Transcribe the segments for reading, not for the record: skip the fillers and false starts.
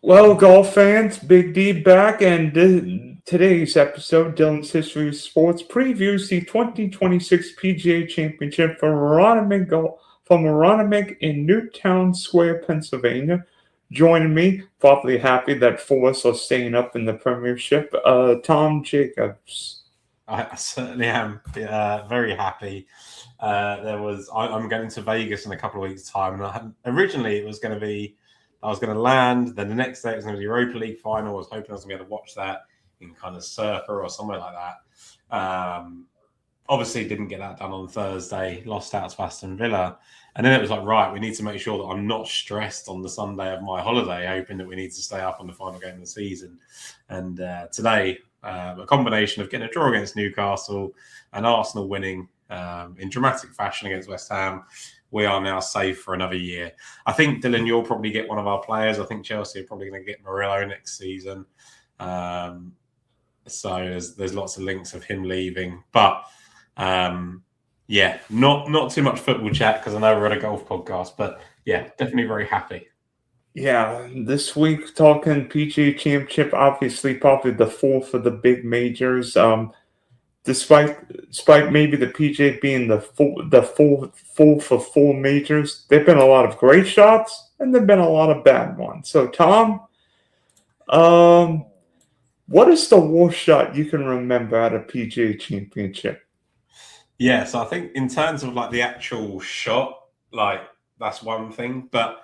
Well, golf fans, Big D back, and today's episode, Dylan's History of Sports, previews the 2026 PGA Championship from Wanamaker in Newtown Square, Pennsylvania. Joining me, probably happy that four of us are staying up in the Premiership, Tom Jacobs. I certainly am very happy. I'm going to Vegas in a couple of weeks' time, and originally it was going to be I was going to land. Then the next day it was going to be the Europa League final. I was hoping I was going to be able to watch that in kind of Surfer or somewhere like that. Obviously, didn't get that done on Thursday. Lost out to Aston Villa, and then it was like, right, we need to make sure that I'm not stressed on the Sunday of my holiday, hoping that we need to stay up on the final game of the season. And today, a combination of getting a draw against Newcastle and Arsenal winning in dramatic fashion against West Ham, we are now safe for another year. I think, Dylan, you'll probably get one of our players. I think Chelsea are probably going to get Murillo next season. So there's lots of links of him leaving. But, not too much football chat because I know we're at a golf podcast. But, yeah, definitely very happy. Yeah, this week talking PGA Championship, obviously probably the fourth of the big majors. Despite maybe the PGA being the fourth of four majors, there've been a lot of great shots and there've been a lot of bad ones. So, Tom, what is the worst shot you can remember at a PGA Championship? Yeah, so I think in terms of like the actual shot, like that's one thing. But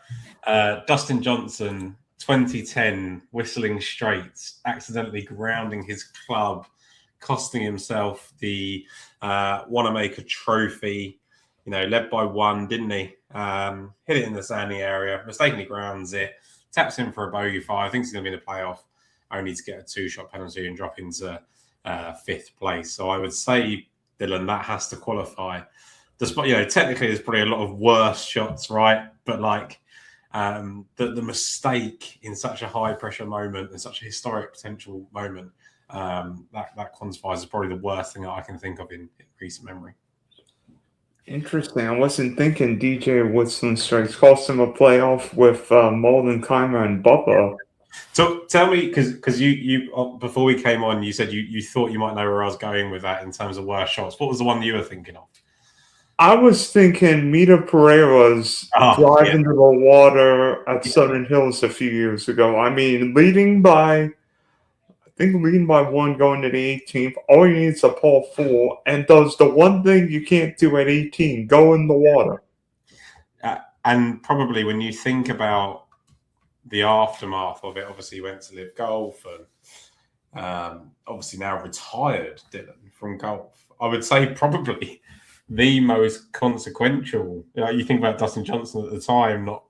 Dustin Johnson, 2010, whistling straights, accidentally grounding his club, costing himself the Wanamaker Trophy, led by one, didn't he? Hit it in the sandy area, mistakenly grounds it, taps in for a bogey five, thinks he's going to be in the playoff, only to get a two-shot penalty and drop into fifth place. So I would say, Dylan, that has to qualify. Despite, technically there's probably a lot of worse shots, right? But like the mistake in such a high-pressure moment and such a historic potential moment, that quantifies as probably the worst thing that I can think of in recent memory. Interesting. I wasn't thinking DJ Whistling Strikes cost him a playoff with Malden Keimer and Bubba. So tell me, because you before we came on, you said you thought you might know where I was going with that in terms of worst shots. What was the one you were thinking of? I was thinking Mita Pereira's drive into the water at Southern Hills a few years ago. I mean, leading by one going to the 18th. All you need is a par 4 and does the one thing you can't do at 18, go in the water. And probably when you think about the aftermath of it, obviously he went to live golf and obviously now retired, Dylan, from golf. I would say probably the most consequential. You think about Dustin Johnson at the time, not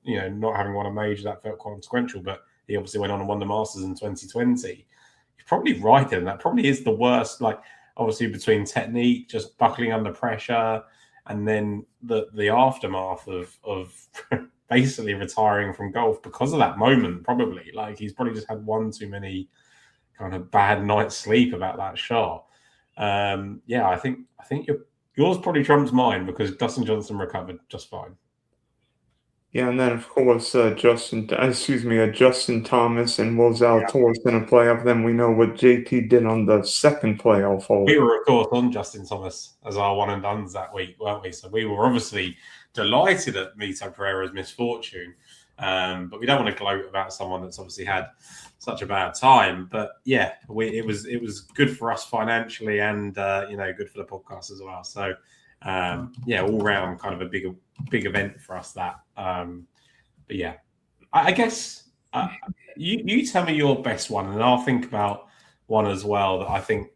having won a major, that felt consequential, but he obviously went on and won the Masters in 2020. Probably right in that probably is the worst, like obviously between technique, just buckling under pressure, and then the aftermath of basically retiring from golf because of that moment. Probably like he's probably just had one too many kind of bad night's sleep about that shot. I think yours probably trumps mine because Dustin Johnson recovered just fine. Yeah, and then of course Justin Thomas and Will Zalatoris in a playoff. Then we know what JT did on the second playoff hole. We were of course on Justin Thomas as our one and dones that week, weren't we? So we were obviously delighted at Mito Pereira's misfortune, but we don't want to gloat about someone that's obviously had such a bad time. But yeah, it was good for us financially and good for the podcast as well. So all round kind of a big event for us that. But yeah, I guess you tell me your best one, and I'll think about one as well that I think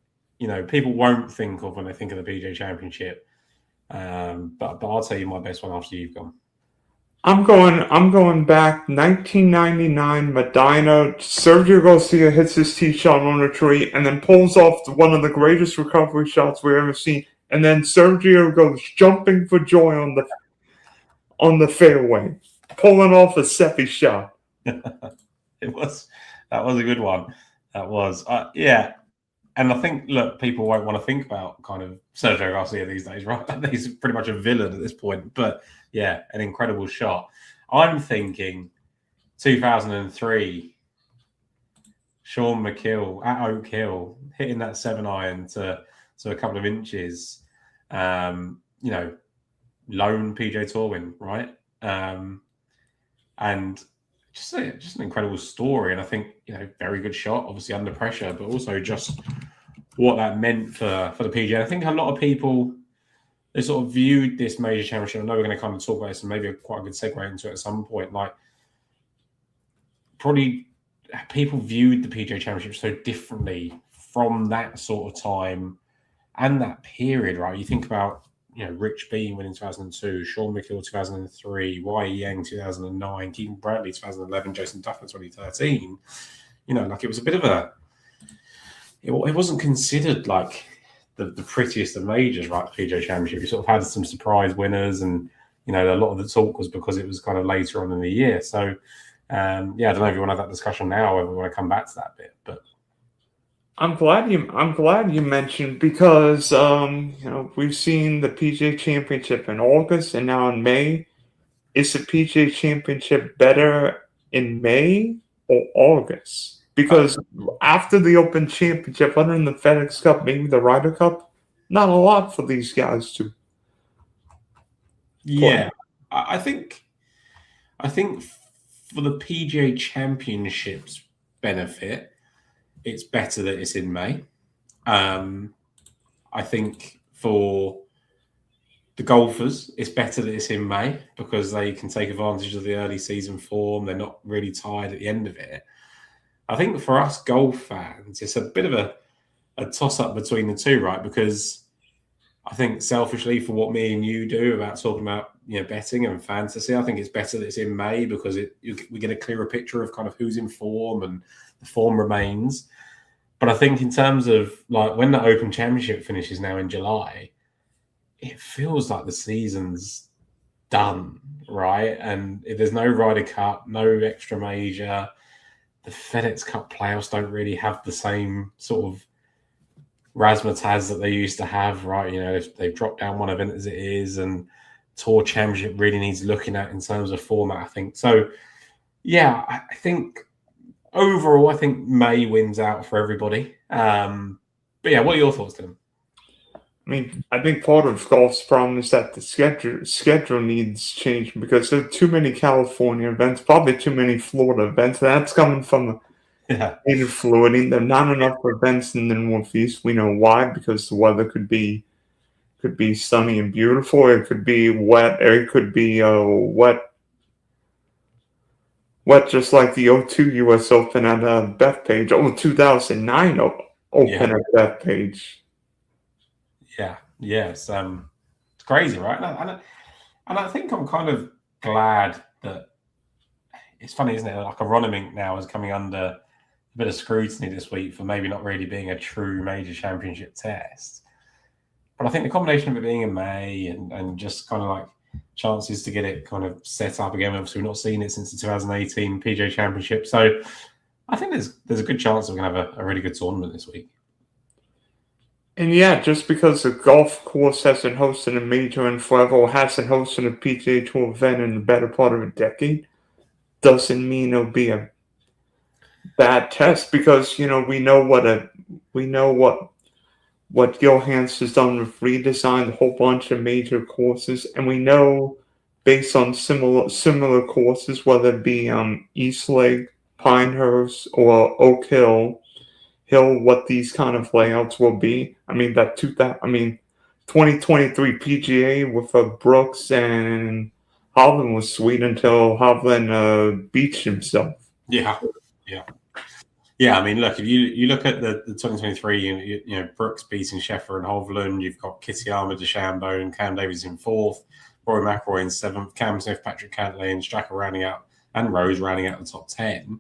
people won't think of when they think of the PGA Championship. But I'll tell you my best one after you've gone. I'm going back 1999 Medina. Sergio Garcia hits his tee shot on a tree and then pulls off one of the greatest recovery shots we've ever seen. And then Sergio goes jumping for joy on the fairway, pulling off a Seppi shot. That was a good one. That was And I think, look, people won't want to think about kind of Sergio Garcia these days, right? He's pretty much a villain at this point. But yeah, an incredible shot. I'm thinking 2003 Sean McKill at Oak Hill hitting that 7-iron to a couple of inches. Lone PGA Tour win, right? And just an incredible story. And I think, very good shot, obviously under pressure, but also just what that meant for the PGA. I think a lot of people, they sort of viewed this major championship. I know we're going to kind of talk about this and maybe quite a good segue into it at some point. Like, probably people viewed the PGA Championship so differently from that sort of time and that period, right? You think about, Rich Beam winning 2002, Sean McKill 2003, Y. Yang 2009, Keegan Bradley 2011, Jason Duffner 2013. Like it was a bit of it wasn't considered like the prettiest of majors, right? The PGA Championship. You sort of had some surprise winners, and a lot of the talk was because it was kind of later on in the year. So, I don't know if you want to have that discussion now, or if we want to come back to that bit. But I'm glad you mentioned, because we've seen the PGA Championship in August and now in May. Is the PGA Championship better in May or August? Because after the Open Championship, other than the FedEx Cup, maybe the Ryder Cup, not a lot for these guys to. Yeah, I think for the PGA Championship's benefit, it's better that it's in May. I think for the golfers, it's better that it's in May because they can take advantage of the early season form. They're not really tired at the end of it. I think for us golf fans, it's a bit of a toss-up between the two, right? Because I think selfishly, for what me and you do about talking about betting and fantasy, I think it's better that it's in May because we get a clearer picture of kind of who's in form and the form remains. But I think in terms of like when the Open Championship finishes now in July, it feels like the season's done, right? And if there's no Ryder Cup, no extra major, the FedEx Cup playoffs don't really have the same sort of razzmatazz that they used to have, right? They've dropped down one event as it is, and Tour Championship really needs looking at in terms of format, I think. So, yeah, I think overall, I think May wins out for everybody. But yeah, what are your thoughts, Tim? I think part of golf's problem is that the schedule needs changing because there are too many California events, probably too many Florida events. That's coming from in Florida. There are not enough events in the Northeast. We know why, because the weather could be sunny and beautiful. It could be wet. Or it could be wet, just like the 02 U.S. Open at Bethpage. 2009 Open at Bethpage. Yeah, it's crazy, right? And I think I'm kind of glad that it's funny, isn't it? Like a Wanamaker now is coming under a bit of scrutiny this week for maybe not really being a true major championship test. But I think the combination of it being in May and just kind of like chances to get it kind of set up again. Obviously, we've not seen it since the 2018 PGA Championship. So I think there's a good chance that we're going to have a really good tournament this week. And yeah, just because the golf course hasn't hosted a major in forever or hasn't hosted a PGA Tour event in the better part of a decade, doesn't mean it'll be a bad test, because we know what Gil Hanse has done with redesigned a whole bunch of major courses, and we know based on similar courses, whether it be Eastlake, Pinehurst, or Oak Hill, what these kind of layouts will be. 2023 PGA with Brooks and Hovland was sweet until Hovland beached himself. Yeah. I mean, look, if you look at the 2023, Brooks beating Scheffler and Hovland, you've got Kitayama, DeChambeau, and Cam Davis in fourth, Rory McIlroy in seventh, Cam Smith, Patrick Cantlay, and Straka rounding out, and Rose rounding out the top 10.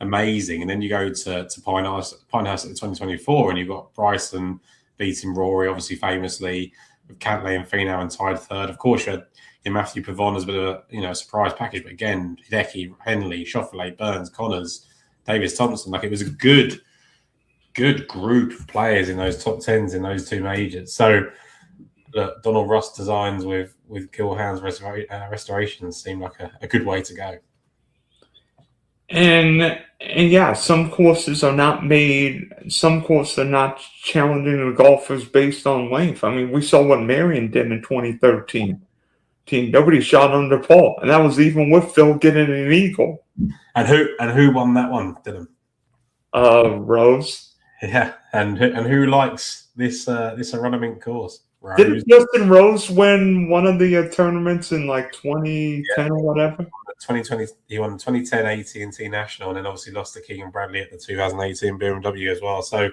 Amazing. And then you go to Pinehurst at the 2024, and you've got Bryson beating Rory, obviously famously, with Cantlay and Finau and tied third. Of course, you had Matthew Pavon as a bit of a surprise package, but again, Hideki, Henley, Schauffele, Burns, Connors, Davis Thompson, like it was a good group of players in those top tens in those two majors. So look, Donald Ross designs with Gil Hanse restorations seem like a good way to go. And And yeah, some courses are not challenging the golfers based on length. I mean, we saw what Marion did in 2013. Nobody shot under par, and that was even with Phil getting an eagle. And who won that one, Dylan? Rose. Yeah, and who likes this Running course? Rose. Didn't Justin Rose win one of the tournaments in like 2010 or whatever? 2020, he won 2010 AT&T National, and then obviously lost to Keegan Bradley at the 2018 BMW as well. So,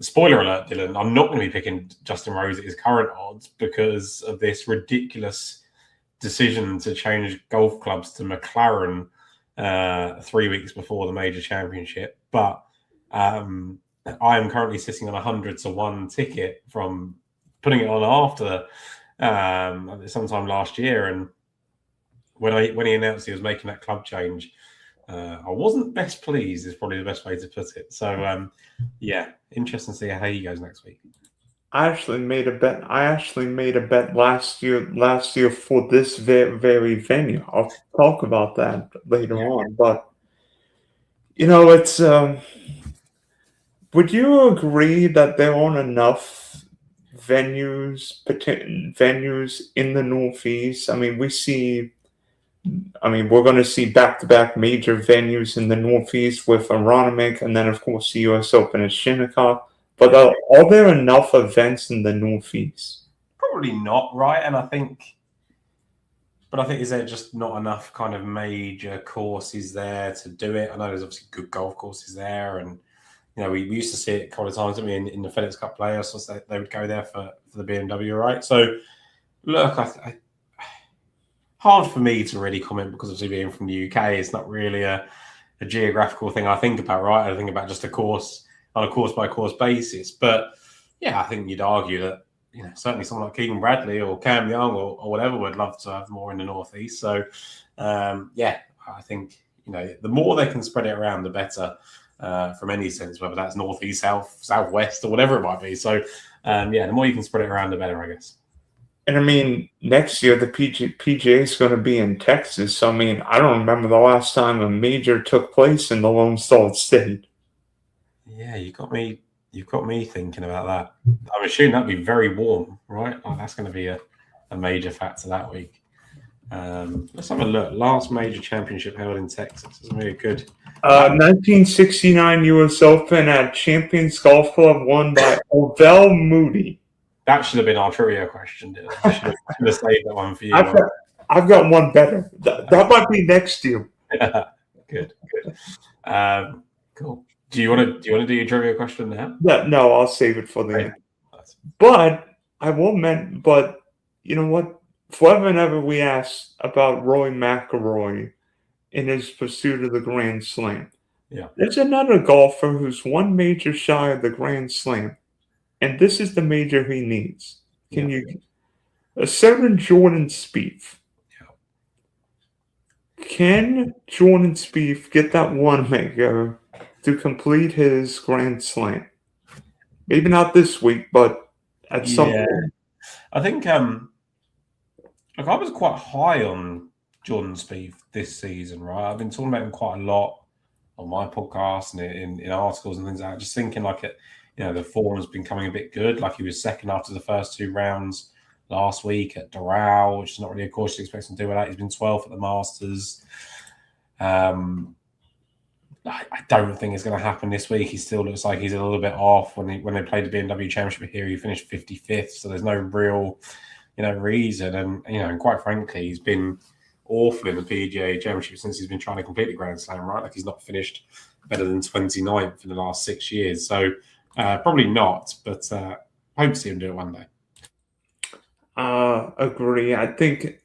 spoiler alert, Dylan, I'm not going to be picking Justin Rose at his current odds because of this ridiculous decision to change golf clubs to McLaren 3 weeks before the major championship. But I am currently sitting on 100-1 ticket from putting it on after sometime last year, and when he announced he was making that club change, I wasn't best pleased. Is probably the best way to put it. So yeah, interesting to see how he goes next week. I actually made a bet last year for this very venue. I'll talk about that later on. But it's. Would you agree that there aren't enough venues in the Northeast? I mean, we're going to see back-to-back major venues in the Northeast with Wanamaker, and then of course the U.S. Open at Shinnecock. But are there enough events in the Northeast? Probably not, right? And I think is there just not enough kind of major courses there to do it? I know there's obviously good golf courses there, and we used to see it a couple of times, in the FedEx Cup playoffs, so they would go there for the BMW, right? So, look, hard for me to really comment because obviously being from the UK, it's not really a geographical thing I think about, right? I think about just a course on a course-by-course basis. But, yeah, I think you'd argue that, certainly someone like Keegan Bradley or Cam Young or whatever would love to have more in the Northeast. So, yeah, I think, the more they can spread it around, the better. From any sense, whether that's northeast, south, southwest, or whatever it might be. So, yeah, the more you can spread it around, the better, I guess. And I mean, next year the PGA is going to be in Texas. So I mean, I don't remember the last time a major took place in the Lone Star State. Yeah, you got me thinking about that. I'm assuming that'd be very warm, right? Like, that's going to be a major factor that week. Let's have a look. Last major championship held in Texas. It's really good. 1969 U.S. Open at Champions Golf Club, won by Ovell Moody. That should have been our trivia question. I should have saved that one for you. I've got one better. That might be next year. Good. Cool. Do you want to do your trivia question now? No, I'll save it for the end. But I will mention. But you know what? Forever and ever, we asked about Rory McIlroy in his pursuit of the Grand Slam. Yeah. There's another golfer who's one major shy of the Grand Slam, and this is the major he needs. A certain Jordan Spieth. Yeah. Can Jordan Spieth get that Wanamaker to complete his Grand Slam? Maybe not this week, but at some point. I think Look, I was quite high on Jordan Spieth this season, right? I've been talking about him quite a lot on my podcast and in articles and things like that. Just thinking the form's been coming a bit good. Like he was second after the first two rounds last week at Doral, which is not really a course you expect him to do with that. He's been 12th at the Masters. I don't think it's going to happen this week. He still looks like he's a little bit off. When they played the BMW Championship here, he finished 55th, so there's no real reason. And quite frankly, he's been awful in the PGA Championship since he's been trying to complete the Grand Slam, right? Like he's not finished better than 29th in the last 6 years. So probably not, but hope to see him do it one day. Agree. I think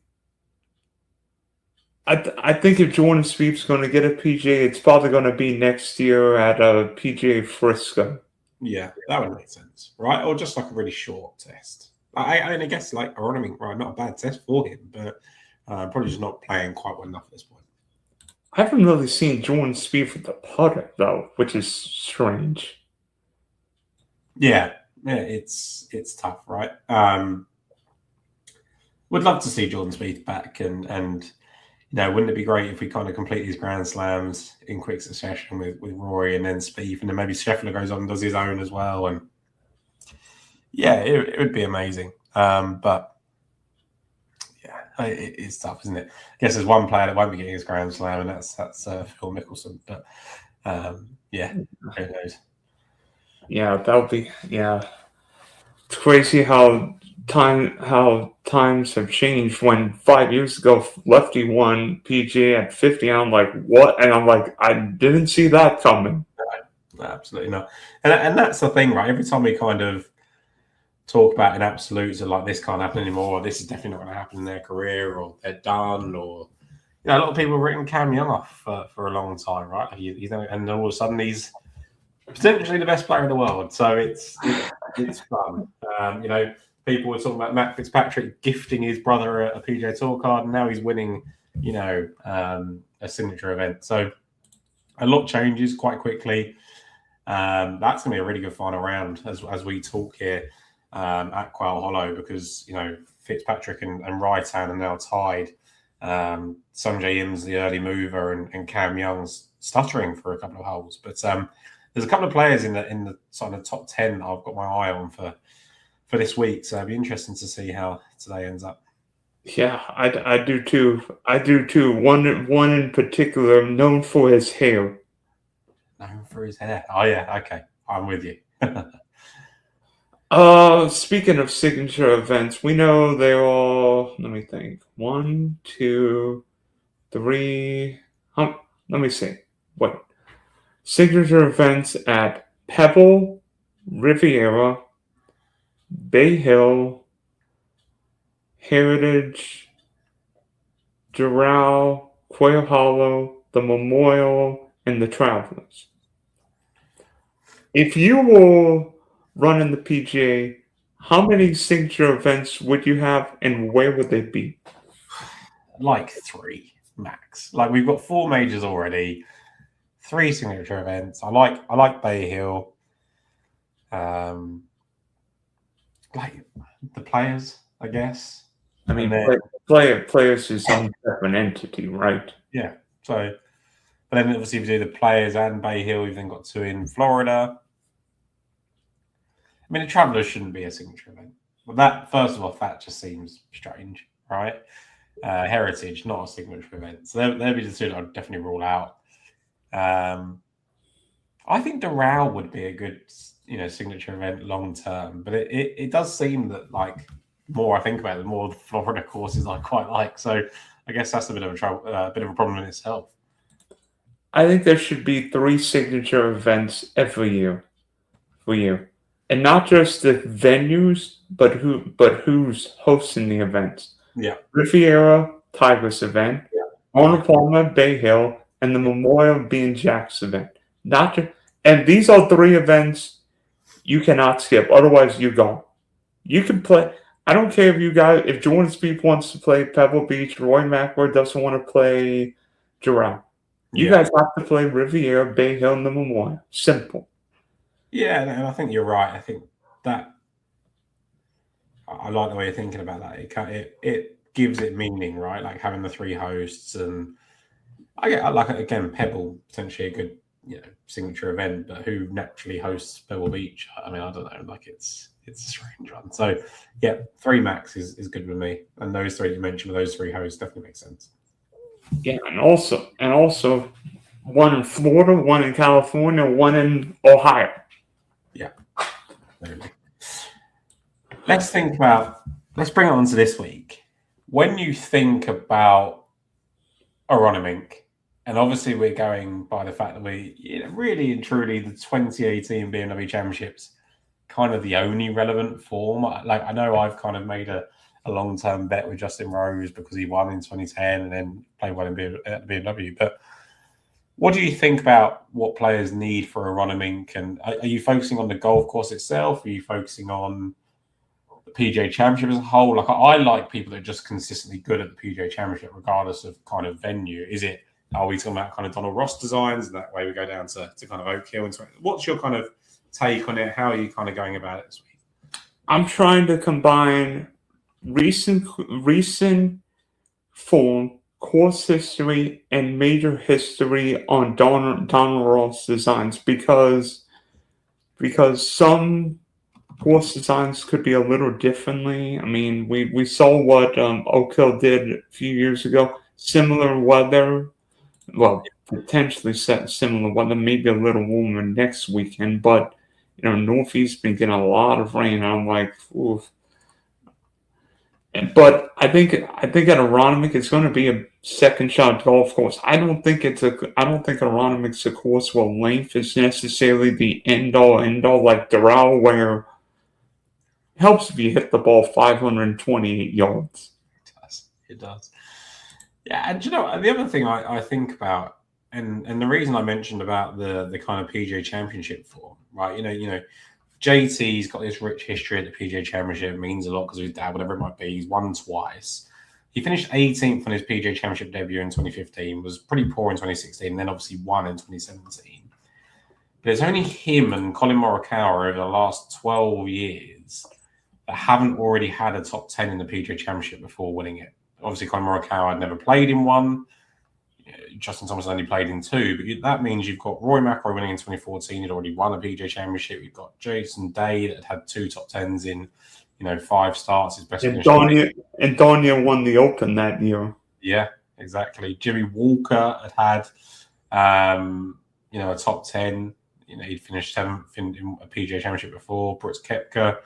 if Jordan Spieth's going to get a PGA, it's probably going to be next year at a PGA Frisco. Yeah, that would make sense, right? Or just like a really short test. I guess right, not a bad test for him, but probably just not playing quite well enough at this point. I haven't really seen Jordan Spieth with the putter though, which is strange. Yeah, it's tough, right? Would love to see Jordan Spieth back, and wouldn't it be great if we kind of complete these Grand Slams in quick succession with Rory and then Spieth, and then maybe Scheffler goes on and does his own as well? And yeah, it would be amazing. But yeah, it's tough, isn't it? I guess there's one player that won't be getting his Grand Slam, and that's Phil Mickelson. But yeah, who knows? Yeah, that'll be It's crazy how times have changed. When 5 years ago Lefty won PGA at 50, and I'm like, what? And I'm like, I didn't see that coming. No, absolutely not. And that's the thing, right? Every time we kind of talk about in absolutes of like this can't happen anymore, or this is definitely not going to happen in their career, or they're done, or a lot of people have written Cam Young off for a long time, right? And then all of a sudden he's potentially the best player in the world. So it's fun. People were talking about Matt Fitzpatrick gifting his brother a PGA Tour card, and now he's winning, a signature event. So a lot changes quite quickly. That's going to be a really good final round as we talk here at Quail Hollow, because Fitzpatrick and Raitan are now tied. Sungjae Im's the early mover, and Cam Young's stuttering for a couple of holes. But there's a couple of players in the sort of top 10 I've got my eye on for this week. So it'll be interesting to see how today ends up. Yeah, I do too. One in particular, known for his hair. Known for his hair. Oh yeah, okay, I'm with you. Speaking of signature events, we know they're all. Let me think. 1, 2, 3. Let me see. What? Signature events at Pebble, Riviera, Bay Hill, Heritage, Doral, Quail Hollow, the Memorial, and the Travelers. If you were running the PGA, how many signature events would you have, and where would they be? Like 3 max. Like we've got 4 majors already, 3 signature events. I like Bay Hill. Like the Players, I guess. I mean, players is some different entity, right? Yeah. So, but then obviously if you do the Players and Bay Hill, you've then got 2 in Florida. I mean, the Travelers shouldn't be a signature event. But that, first of all, that just seems strange, right? Heritage, not a signature event. So they'll be the 2 that I'd definitely rule out. I think Doral would be a good, signature event long term. But it does seem that, like, the more I think about it, the more Florida courses I quite like. So I guess that's a bit of a problem in itself. I think there should be 3 signature events every year for you. And not just the venues, but who's hosting the events. Yeah. Riviera, Tigris event. Yeah. Arnold Palmer, Bay Hill, and the Memorial being Jack's event. And these are 3 events you cannot skip. Otherwise, you go. You can play. I don't care if Jordan Spieth wants to play Pebble Beach, Roy McIlroy doesn't want to play Doral. You guys have to play Riviera, Bay Hill, and the Memorial. Simple. Yeah, and I think you're right. I think that I like the way you're thinking about that. It gives it meaning, right? Like having the 3 hosts, and I like, again, Pebble, potentially a good signature event, but who naturally hosts Pebble Beach? I mean, I don't know. Like it's a strange one. So yeah, 3 max is good with me, and those 3 you mentioned with those 3 hosts definitely makes sense. Yeah, and also 1 in Florida, 1 in California, 1 in Ohio. Yeah. Let's bring it on to this week. When you think about Wanamaker, and obviously we're going by the fact that we really and truly the 2018 BMW Championships kind of the only relevant form. Like I know I've kind of made a long-term bet with Justin Rose because he won in 2010 and then played well at BMW. But what do you think about what players need for a Wanamaker? And are you focusing on the golf course itself? Are you focusing on the PGA Championship as a whole? Like I like people that are just consistently good at the PGA Championship, regardless of kind of venue. Are we talking about kind of Donald Ross designs, and that way we go down to kind of Oak Hill? And what's your kind of take on it? How are you kind of going about it this week? I'm trying to combine recent form course history and major history on Donald Ross designs because some course designs could be a little differently. I mean, we saw what Oak Hill did a few years ago. Similar weather, well, potentially set similar weather, maybe a little warmer next weekend, but Northeast been getting a lot of rain. I'm like, oof. But I think at Aronimink it's going to be a second shot golf course. I don't think Aronimik's a course where length is necessarily the end all like Doral, where it helps if you hit the ball 528 yards. It does. Yeah, and the other thing I think about, and the reason I mentioned about the kind of PGA Championship form, right? JT's got this rich history at the PGA Championship. It means a lot because of his dad, whatever it might be. He's won twice. He finished 18th on his PGA Championship debut in 2015, was pretty poor in 2016, and then obviously won in 2017. But it's only him and Colin Morikawa over the last 12 years that haven't already had a top 10 in the PGA Championship before winning it. Obviously, Colin Morikawa had never played in one. Justin Thomas only played in two, but that means you've got Rory McIlroy winning in 2014. He'd already won a PGA Championship. You've got Jason Day that had 2 top 10s in, 5 starts. His best and Danya won the Open that year. Yeah, exactly. Jimmy Walker had a top 10. He'd finished 7th in a PGA Championship before. Brooks Koepka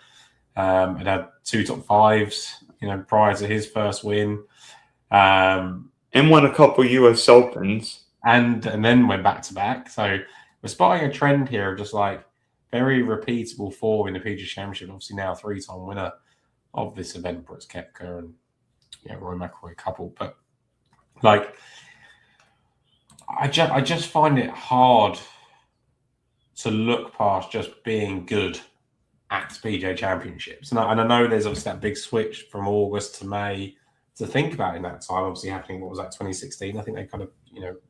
had 2 top 5s, prior to his first win. And won a couple U.S. Opens. And then went back-to-back. So we're spotting a trend here of just like very repeatable form in the PGA Championship. Obviously now 3-time winner of this event, Brooks Koepka and Rory McIlroy a couple. But like, I just find it hard to look past just being good at PGA Championships. And I know there's obviously that big switch from August to May to think about in that time, obviously happening, what was that, 2016? I think they kind of,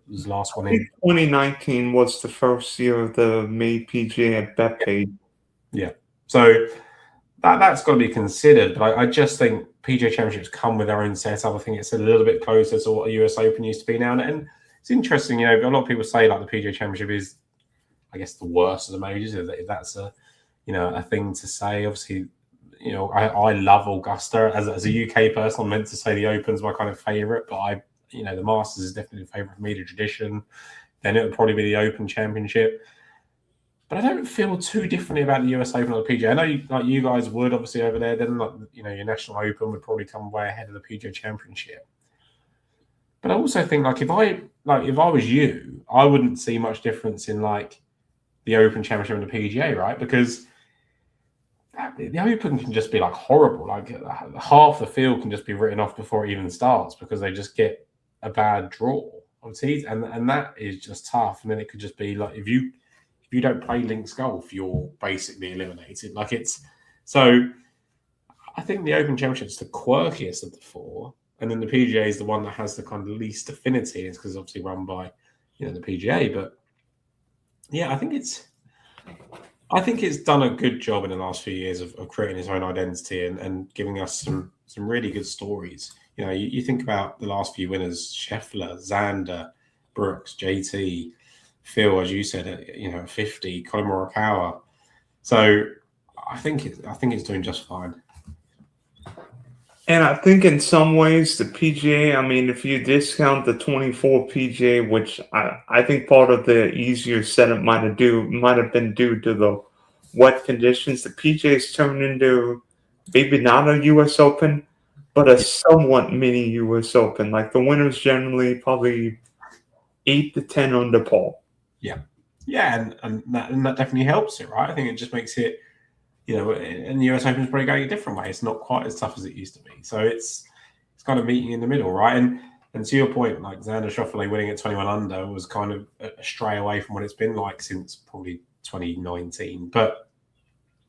was the last one in. 2019 was the first year of the May PGA at Bethpage. Yeah. So that's got to be considered. But I just think PGA Championships come with their own setup. I think it's a little bit closer to what a US Open used to be now. And it's interesting, a lot of people say like the PGA Championship is, I guess, the worst of the majors, if that's a thing to say. Obviously, I love Augusta as a UK person. I'm meant to say the Open's my kind of favourite, but the Masters is definitely a favourite for me, the tradition. Then it would probably be the Open Championship. But I don't feel too differently about the US Open or the PGA. I know you guys would, obviously, over there. Then your National Open would probably come way ahead of the PGA Championship. But I also think if I was you, I wouldn't see much difference in the Open Championship and the PGA, right? Because the Open can just be horrible. Half the field can just be written off before it even starts because they just get a bad draw. Obviously, and that is just tough. And then it could just be if you don't play links golf, you're basically eliminated. So I think the Open Championship is the quirkiest of the 4, and then the PGA is the one that has the kind of least affinity. It's because it's obviously run by the PGA. But yeah, I think it's done a good job in the last few years of creating its own identity and giving us some really good stories. You think about the last few winners: Scheffler, Xander, Brooks, JT, Phil, as you said, 50, Colin Morikawa. So I think it's doing just fine. And I think in some ways the PGA, I mean, if you discount the 24 PGA, which I think part of the easier setup might have been due to the wet conditions, the PGA's turned into maybe not a US Open, but a somewhat mini US Open. The winners generally probably 8 to 10 under par. Yeah. Yeah, and that definitely helps it, right? I think it just makes it, and the US Open is probably going a different way. It's not quite as tough as it used to be. So it's kind of meeting in the middle, right? And to your point, Xander Schauffele winning at 21 under was kind of a stray away from what it's been like since probably 2019. And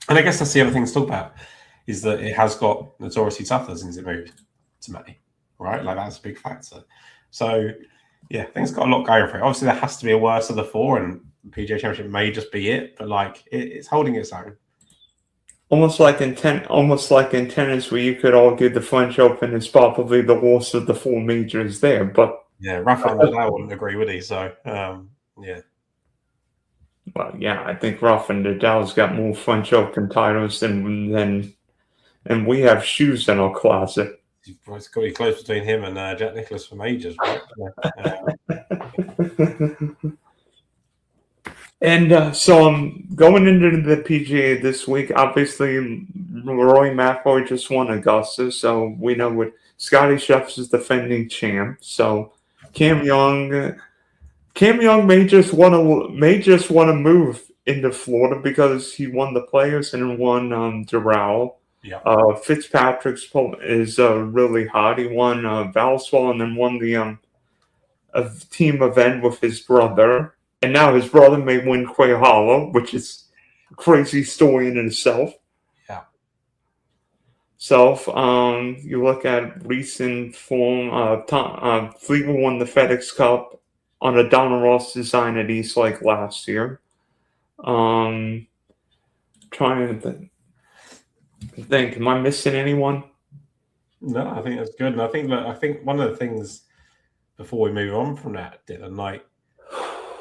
I guess that's the other thing to talk about, is that it has got notoriously tougher since it moved to May, right? That's a big factor. So yeah, I think it's got a lot going for it. Obviously, there has to be a worst of the 4, and the PGA Championship may just be it, but it's holding its own. almost like in tennis, where you could argue the French Open is probably the worst of the four majors there. But yeah, Rafael Nadal wouldn't agree, would he? So yeah. Well, yeah, I think Rafa Nadal's got more French Open titles than and we have shoes in our closet. It's got to be close between him and Jack Nicklaus for majors, right? And so I'm going into the PGA this week. Obviously, Rory McIlroy just won Augusta, so we know what Scotty Scheffler's is defending champ. So Cam Young may just want to move into Florida because he won the Players and won Doral. Yeah. Fitzpatrick's is really hot. He won Valspar and then won the a team event with his brother. And now his brother may win Quail Hollow, which is a crazy story in itself. Yeah. So, you look at recent form. Fleetwood won the FedEx Cup on a Donna Ross design at East Lake last year. Trying to think, am I missing anyone? No, I think that's good. And I think one of the things before we move on from that, Dylan, like,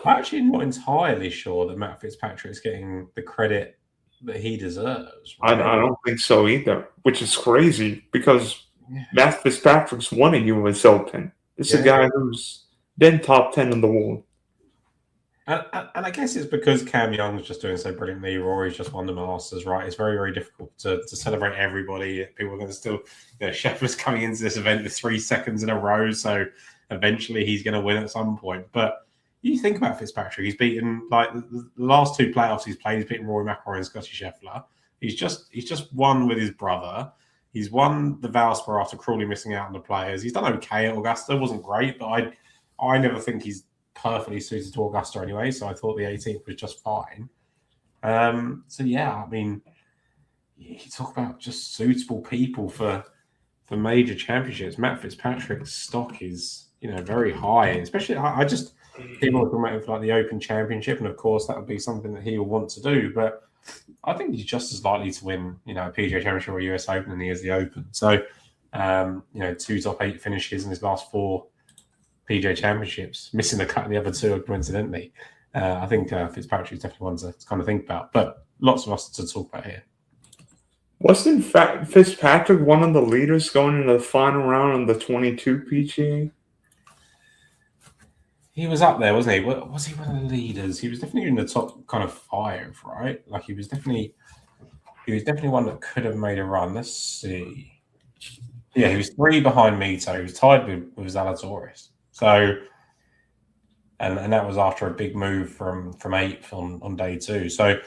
I'm actually not entirely sure that Matt Fitzpatrick's getting the credit that he deserves. Right? I don't think so either, which is crazy because Matt Fitzpatrick's won a U.S. Open. This is a guy who's been top 10 in the world. And I guess it's because Cam Young's just doing so brilliantly. Rory's just won the Masters, right? It's very, very difficult to celebrate everybody. People are going to still, Scheffler's coming into this event with 3 seconds in a row, so eventually he's going to win at some point. But you think about Fitzpatrick, he's beaten, like, the last 2 playoffs he's played, he's beaten Rory McIlroy and Scotty Scheffler. He's just won with his brother. He's won the Valspar after cruelly missing out on the Players. He's done okay at Augusta. It wasn't great, but I never think he's perfectly suited to Augusta anyway, so I thought the 18th was just fine. So yeah, I mean, you talk about just suitable people for major championships. Matt Fitzpatrick's stock is, very high, especially I just people are talking about like the Open Championship, and of course that would be something that he will want to do. But I think he's just as likely to win, a PGA Championship or US Open than he is the Open. So, 2 top 8 finishes in his last 4 PGA Championships, missing the cut in the other 2 coincidentally. I think Fitzpatrick's definitely one to kind of think about. But lots of us to talk about here. Wasn't Fitzpatrick one of the leaders going into the final round of the 22 PGA? He was up there, wasn't he? Was he one of the leaders? He was definitely in the top kind of 5, right? Like he was definitely one that could have made a run. Let's see. Yeah, he was 3 behind Mito. He was tied with Zalatoris. So, and that was after a big move from 8th on day 2. So,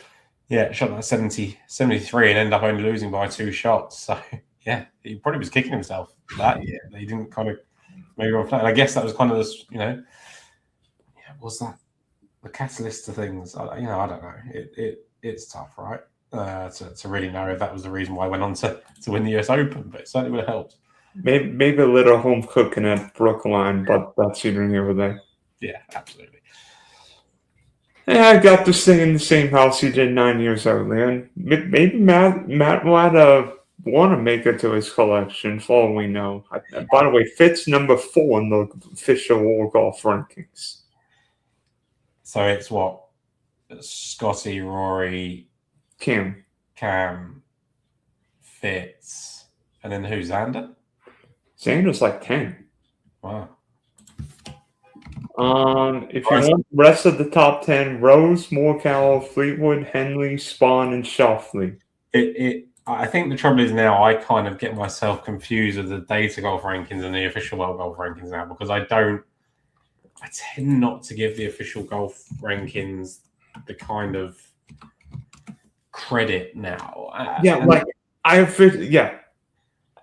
yeah, shot that 73 and ended up only losing by 2 shots. So, yeah, he probably was kicking himself that year. He didn't kind of maybe on play. And I guess that was kind of this, was that the catalyst to things? I don't know. It's tough, right? To really know if that was the reason why I went on to win the US Open, but it certainly would have helped. Maybe a little home cooking at Brookline, but that's either here or there. Yeah, absolutely. Yeah, I got to stay in the same house he did 9 years earlier. Maybe Matt will add a Wanamaker to his collection, for all we know. By the way, Fitz number 4 in the official World Golf rankings. So it's what? Scotty, Rory, Cam, Fitz, and then who's Xander? Xander's like 10. Wow. If you want the rest of the top 10, Rose, Morikawa, Fleetwood, Henley, Spahn, and Schauffele. I think the trouble is now I kind of get myself confused with the data golf rankings and the official world golf rankings now, because I tend not to give the official golf rankings the kind of credit now.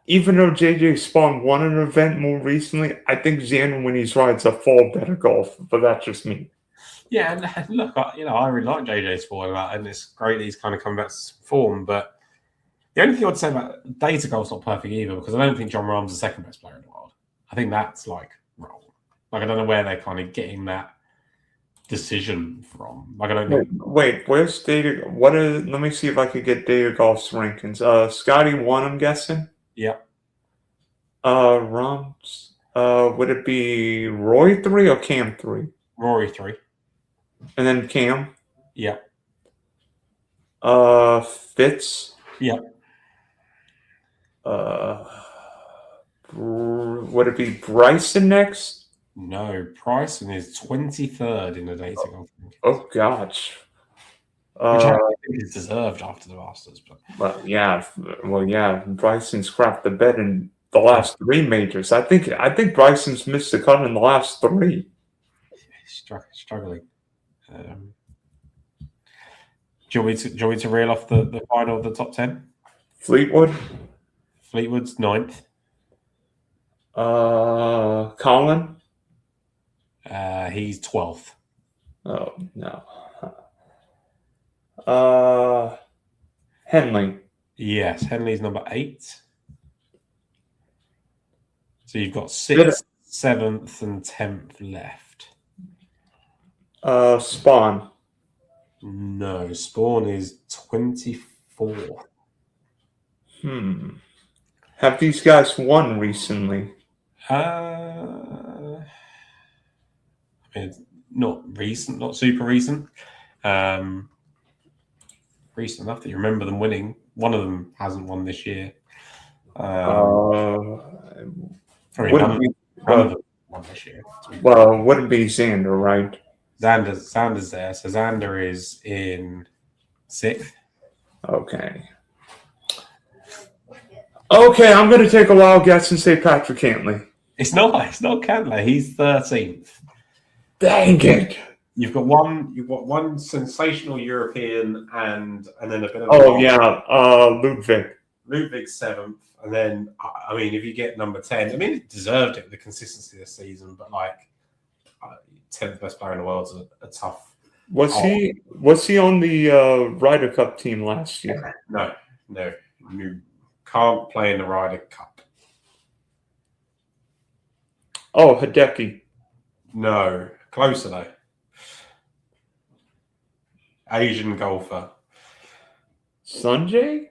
Even though JJ Spawn won an event more recently, I think Xander, when he's right, is a far better golfer, but that's just me. Yeah, and look, I really like JJ Spawn, and it's great that he's kind of come back to form, but the only thing I'd say about data golf's not perfect either, because I don't think Jon Rahm's the second best player in the world. I think that's like wrong. Like, I don't know where they're kind of getting that decision from. Like I don't think. Wait, where's Data? What is? Let me see if I could get Data Golf's rankings. Scotty 1, I'm guessing. Yeah. Rums. Would it be Roy 3 or Cam 3? Rory 3. And then Cam. Yeah. Fitz. Yeah. Would it be Bryson next? No, Bryson is 23rd in the data golf ranking. Oh gosh. Which I think is deserved after the Masters. But well, yeah. Bryson's crapped the bed in the last 3 majors. I think Bryson's missed the cut in the last 3. He's struggling. Do you want me to reel off the final of the top 10? Fleetwood. Fleetwood's 9th. Colin. He's 12th. Oh no. Henley. Yes, Henley's number 8. So you've got 6th, 7th, and 10th left. Spawn. No, Spawn is 24. Have these guys won recently? I mean, not recent, not super recent. Recent enough that you remember them winning. One of them hasn't won this year. One of them won this year. Well, it wouldn't be Xander, right? Xander's there. So Xander is in 6th. Okay, I'm going to take a wild guess and say Patrick Cantlay. It's not Cantlay. He's 13th. Dang it! You've got one sensational European and then a bit of. Ludwig. Ludwig's 7th, and then I mean, if you get number 10, I mean, he deserved it with the consistency this season, but like 10th best player in the world's a tough. Was he on the Ryder Cup team last year? No, you can't play in the Ryder Cup. Oh, Hideki. No, closer though. Asian golfer. Sanjay?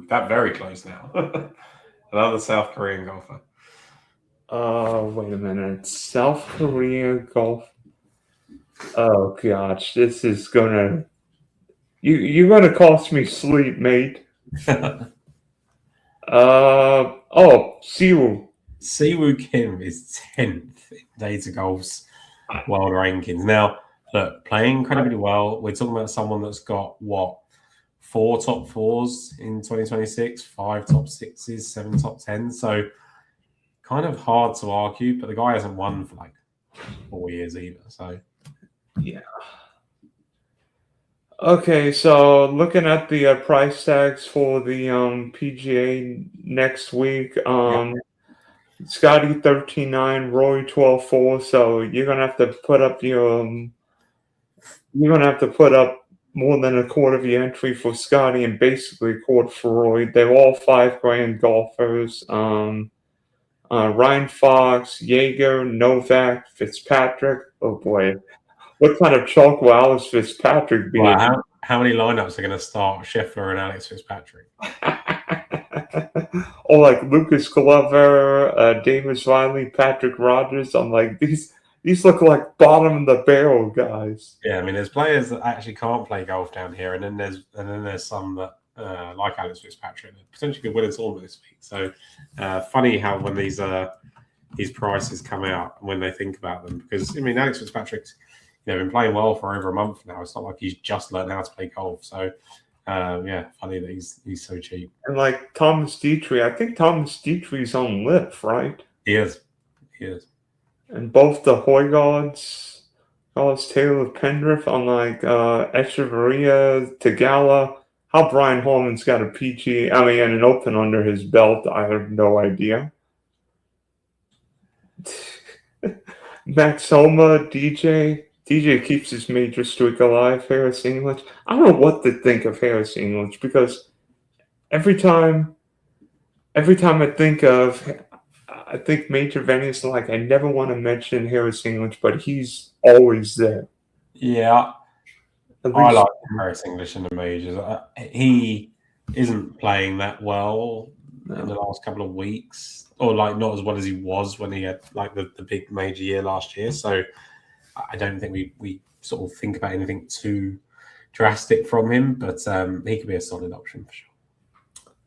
That very close now. Another South Korean golfer. Wait a minute. South Korea golf. Oh gosh, this is gonna. You're gonna cost me sleep, mate. Siwoo. Siwoo Kim is 10th in Data Golf's world rankings. Now, look, playing incredibly well. We're talking about someone that's got 4 top 4s in 2026, 5 top 6s, 7 top 10s. So kind of hard to argue, but the guy hasn't won for like 4 years either. So yeah. Okay, so looking at the price tags for the PGA next week, Scotty 13.9, Roy 12.4. So you're gonna have to put up more than a quarter of your entry for Scotty and basically a quarter for Roy. They're all $5,000 golfers. Ryan Fox, Jaeger, Novak, Fitzpatrick. Oh boy. What kind of chalk will Alex Fitzpatrick be? Well, how many lineups are going to start Scheffler and Alex Fitzpatrick? Or like Lucas Glover, Davis Riley, Patrick Rogers. I'm like, these look like bottom of the barrel guys. Yeah, I mean, there's players that actually can't play golf down here, and then there's some that like Alex Fitzpatrick that potentially could win a tournament this week. So funny how when these prices come out when they think about them, because I mean, Alex Fitzpatrick's been playing well for over a month now. It's not like he's just learned how to play golf. So, funny that he's so cheap. And like Thomas Dietrich, I think Thomas Dietrich's on LIV, right? He is. And both the Højgaards, Taylor Pendrith, unlike Echeverria, Tagala. How Brian Holman's got a PGA, and an Open under his belt, I have no idea. Max Homa, DJ keeps his major streak alive. Harris English. I don't know what to think of Harris English because every time I think of I think major venues, like, I never want to mention Harris English, but he's always there. Yeah, At I least, like Harris English in the majors. He isn't playing that well in the last couple of weeks, or like not as well as he was when he had like the big major year last year. So I don't think we sort of think about anything too drastic from him, but he could be a solid option for sure.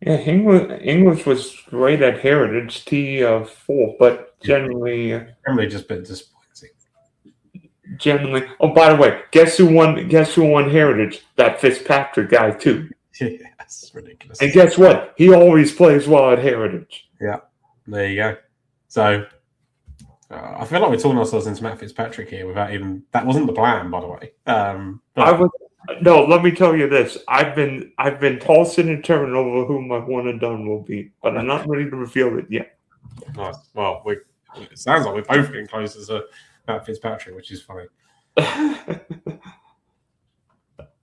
yeah, English was great at Heritage T4, but generally. Generally, just a bit disappointing. Oh, by the way, guess who won? Guess who won Heritage? That Fitzpatrick guy too. Yeah, that's ridiculous. And guess what? He always plays well at Heritage. Yeah, there you go. So I feel like we're talking ourselves into Matt Fitzpatrick here without even. That wasn't the plan, by the way. No. Let me tell you this. I've been tossing and turning over who my one and done will be, but I'm not ready to reveal it yet. Nice. Well, it sounds like we're both getting closer to Matt Fitzpatrick, which is funny.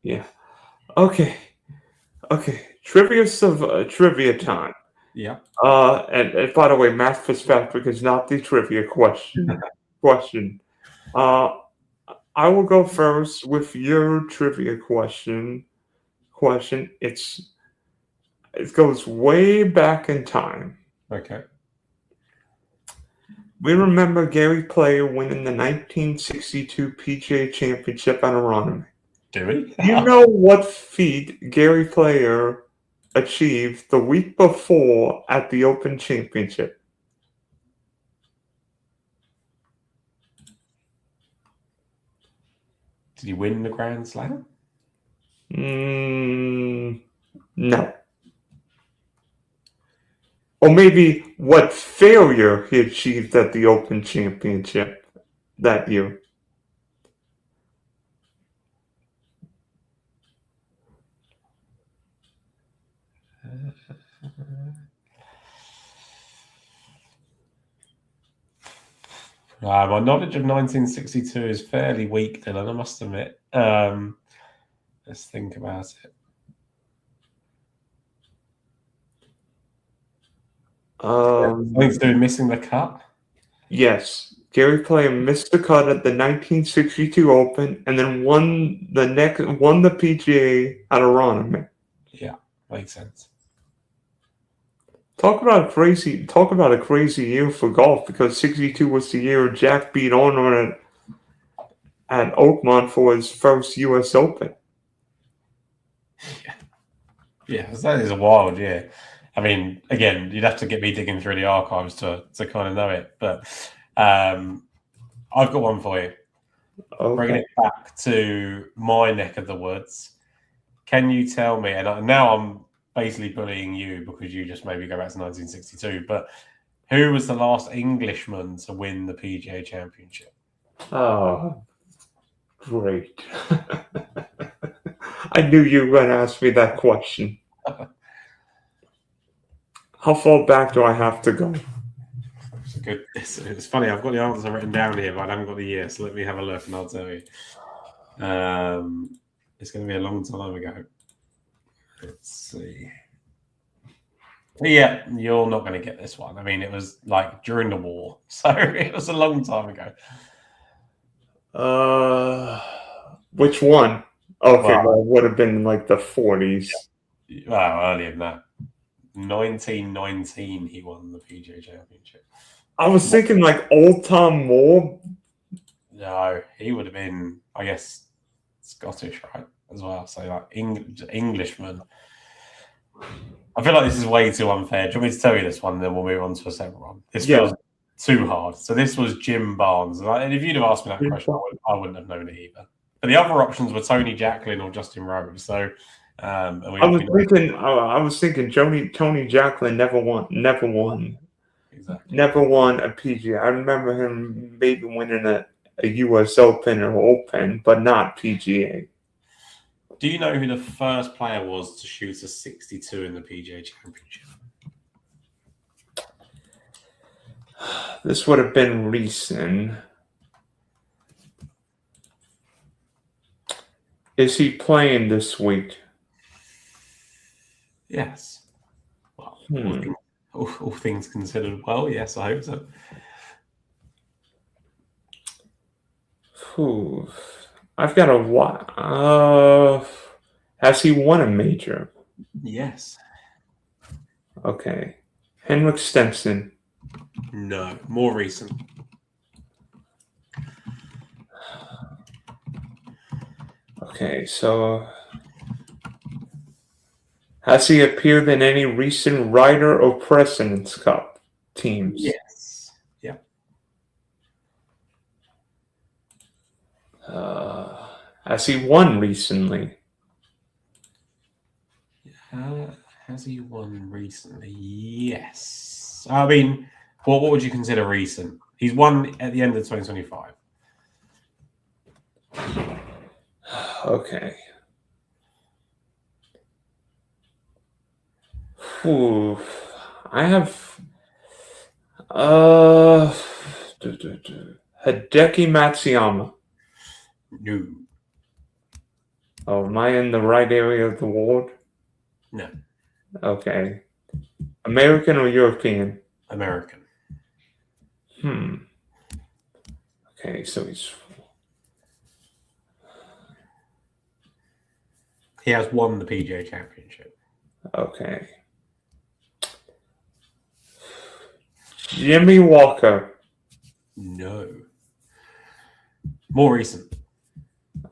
Yeah. Okay. Trivia time. Yeah. And by the way, Matt Fitzpatrick is not the trivia question. I will go first with your trivia question. It goes way back in time. Okay. We remember Gary Player winning the 1962 PGA Championship at Wanamaker. Do we? Do you know what feat Gary Player achieved the week before at the Open Championship? Did he win the Grand Slam? No. Or maybe what failure he achieved at the Open Championship that year. My knowledge of 1962 is fairly weak, Dylan, I must admit. Let's think about it. Something to do with missing the cut? Yes. Gary Player missed the cut at the 1962 Open and then won the PGA at Wanamaker. Yeah, makes sense. Talk about a crazy year for golf, because 62 was the year Jack beat Honor at Oakmont for his first U.S. Open. Yeah, that is a wild year. I mean, again, you'd have to get me digging through the archives to kind of know it. But I've got one for you. Okay. Bringing it back to my neck of the woods. Can you tell me, and now I'm basically bullying you because you just maybe go back to 1962, but who was the last Englishman to win the PGA Championship? Oh, great. I knew you were going to ask me that question. How far back do I have to go? It's funny, I've got the answer written down here, but I haven't got the year, so let me have a look and I'll tell you. It's going to be a long time ago. Let's see. Yeah, you're not going to get this one. I mean, it was like during the war, so it was a long time ago. Which one? Okay, well, it would have been like the 40s. Well, earlier than that. 1919, he won the PGA Championship. I was thinking like old Tom Moore. No, he would have been, I guess, Scottish, right? As well. So, like, Englishman. I feel like this is way too unfair. Do you want me to tell you this one, and then we'll move on to a separate one? This feels too hard. So this was Jim Barnes. And if you'd have asked me that question, I wouldn't have known it either. But the other options were Tony Jacklin or Justin Rose. So I was thinking Tony Jacklin never won. Exactly. Never won a PGA. I remember him maybe winning a US Open or Open, but not PGA. Do you know who the first player was to shoot a 62 in the PGA Championship? This would have been recent. Is he playing this week? Yes. Well, all things considered. Well, yes, I hope so. Whew. I've got a what? Has he won a major? Yes. Okay. Henrik Stenson. No. More recent. Okay, so has he appeared in any recent Ryder or President's Cup teams? Yes. Yeah. Has he won recently? Has he won recently? Yes. I mean, what would you consider recent? He's won at the end of 2025. Okay. Ooh, I have Hideki Matsuyama. No. Oh, am I in the right area of the world? No. Okay. American or European? American. Okay, so he's He has won the PGA Championship. okay. Jimmy Walker. No. More recent.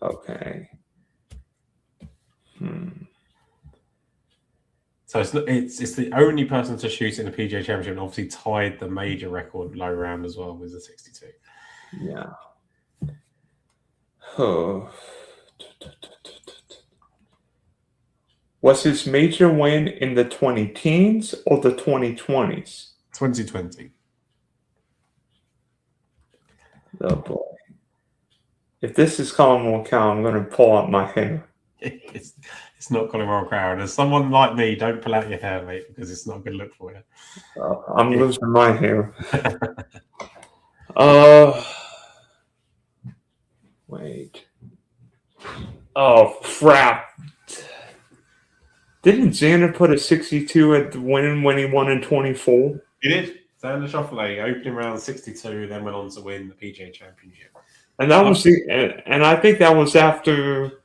Okay. So it's the only person to shoot in the PGA Championship, and obviously tied the major record low round as well with the 62. Yeah. Oh. Was his major win in the 2010s or the 2020s? 2020. Oh boy. If this is Colin Morikawa, I'm going to pull out my hair. It's not Colin Morikawa. As someone like me, don't pull out your hair, mate, because it's not a good look for you. I'm losing my hair. Wait. Oh, crap. Didn't Xander put a 62 at the win when he won in 24? He did. Xander Schauffele, opening round 62, then went on to win the PGA Championship. And that was and I think that was after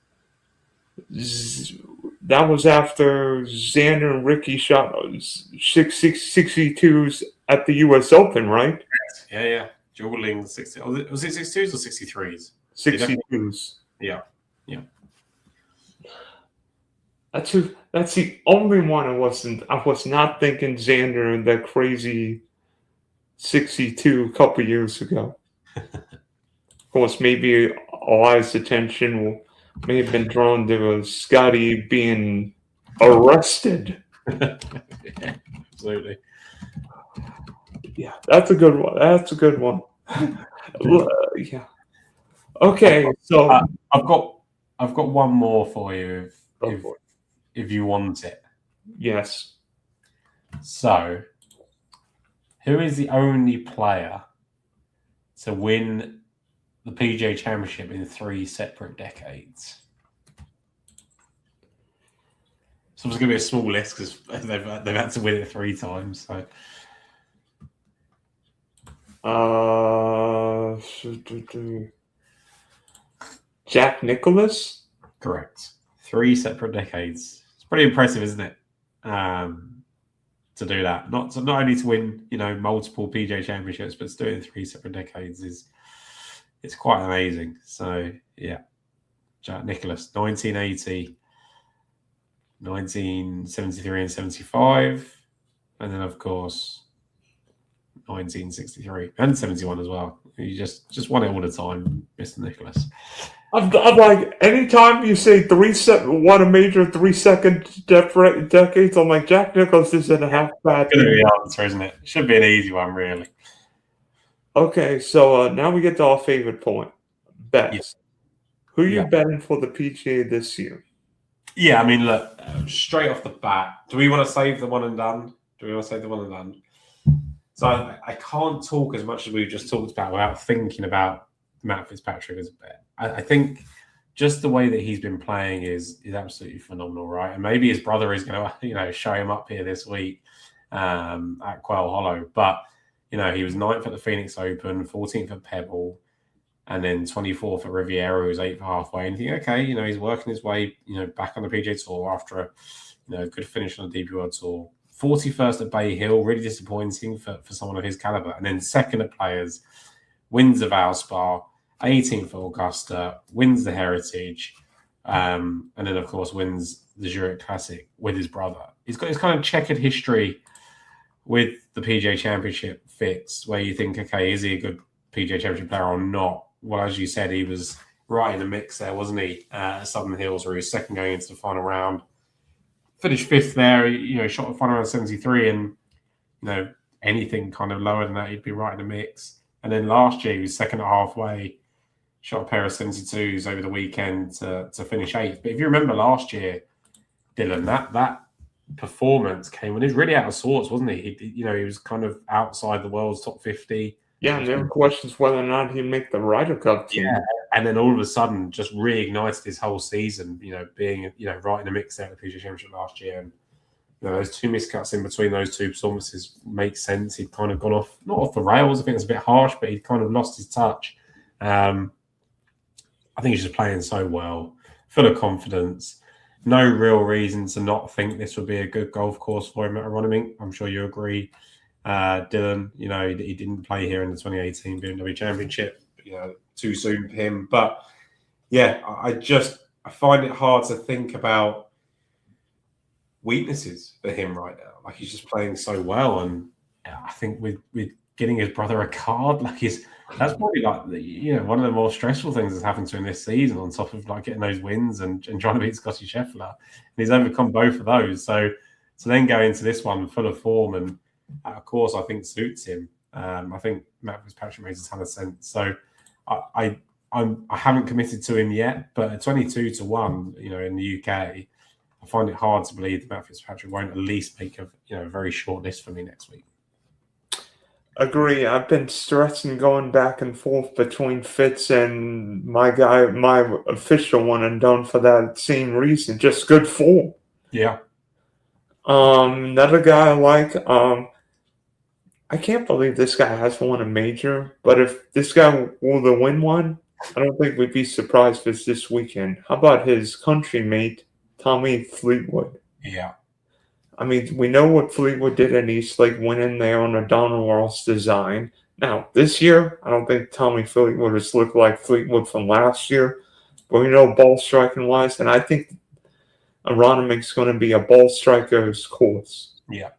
Xander and Ricky shot 62s at the U.S. Open, right? Yeah. Dueling 60. Was it 62s or 63s? 62s. Yeah. That's the only one I was not thinking Xander and that crazy 62 a couple years ago. Of course, maybe all eyes' attention may have been drawn to Scotty being arrested. Yeah, absolutely. Yeah, that's a good one. Yeah. Okay, so I've got one more for you if you want it. Yes. So, who is the only player to win the PGA Championship in 3 separate decades? So it's going to be a small list because they've had to win it 3 times. So, Jack Nicklaus? correct. 3 separate decades. It's pretty impressive, isn't it? To do that, not only to win, multiple PGA Championships, but to do it in 3 separate decades it's quite amazing. So yeah, Jack Nicklaus, 1980, 1973, and 75, and then of course 1963 and 71 as well. You just won it all the time, Mr. Nicklaus. I'm like, anytime you say won a major 3 second decades, I'm like, Jack Nicklaus isn't a half bad. It's going to be the answer, isn't it? Should be an easy one, really. Okay, so now we get to our favorite point, bets. Yeah. Who are you betting for the PGA this year? Yeah, I mean, look, straight off the bat, do we want to save the one and done? So I can't talk as much as we've just talked about without thinking about Matt Fitzpatrick as a bet. I think just the way that he's been playing is absolutely phenomenal, right? And maybe his brother is going to, show him up here this week at Quail Hollow. But, he was 9th at the Phoenix Open, 14th at Pebble, and then 24th at Riviera, who was 8th halfway. And you think, okay, he's working his way, back on the PGA Tour after a good finish on the DP World Tour. 41st at Bay Hill, really disappointing for someone of his caliber. And then 2nd at Players, wins the Valspar, 18th at Augusta, wins the Heritage, and then, of course, wins the Zurich Classic with his brother. He's got his kind of checkered history with the PGA Championship fixed, where you think, okay, is he a good PGA Championship player or not? Well, as you said, he was right in the mix there, wasn't he? At Southern Hills, where he was second going into the final round. Finished 5th there, shot the final round 73, and, anything kind of lower than that, he'd be right in the mix. And then last year, he was second at halfway, shot a pair of 72s over the weekend to finish 8th. But if you remember last year, Dylan, that performance came when he was really out of sorts, wasn't he? He was kind of outside the world's top 50. Yeah, and there were questions whether or not he'd make the Ryder Cup team. Yeah, and then all of a sudden just reignited his whole season, being, right in the mix there at the PGA Championship last year. And, those 2 miscuts in between those 2 performances make sense. He'd kind of gone off, not off the rails, I think it's a bit harsh, but he'd kind of lost his touch. I think he's just playing so well, full of confidence. No real reason to not think this would be a good golf course for him at Wanamaker. I'm sure you agree. Dylan, he didn't play here in the 2018 BMW Championship, too soon for him. But yeah, I find it hard to think about weaknesses for him right now. Like, he's just playing so well, and I think with getting his brother a card, that's probably one of the more stressful things that's happened to him this season, on top of getting those wins and trying to beat Scotty Scheffler. And he's overcome both of those. So then go into this one full of form, and of course, I think suits him. I think Matt Fitzpatrick makes a ton of sense. So I haven't committed to him yet, but at 22-1, in the UK, I find it hard to believe that Matt Fitzpatrick won't at least make a very short list for me next week. Agree. I've been stressing going back and forth between Fitz and my official one and done for that same reason. Just good form. Yeah. Another guy I like, I can't believe this guy hasn't won a major, but if this guy were to win one, I don't think we'd be surprised if it's this weekend. How about his country mate, Tommy Fleetwood? Yeah. I mean, we know what Fleetwood did in Eastlake, winning there on a Donald Ross design. Now, this year, I don't think Tommy Fleetwood has looked like Fleetwood from last year, but we know ball striking wise, and I think Wanamaker's going to be a ball striker's course. Yeah.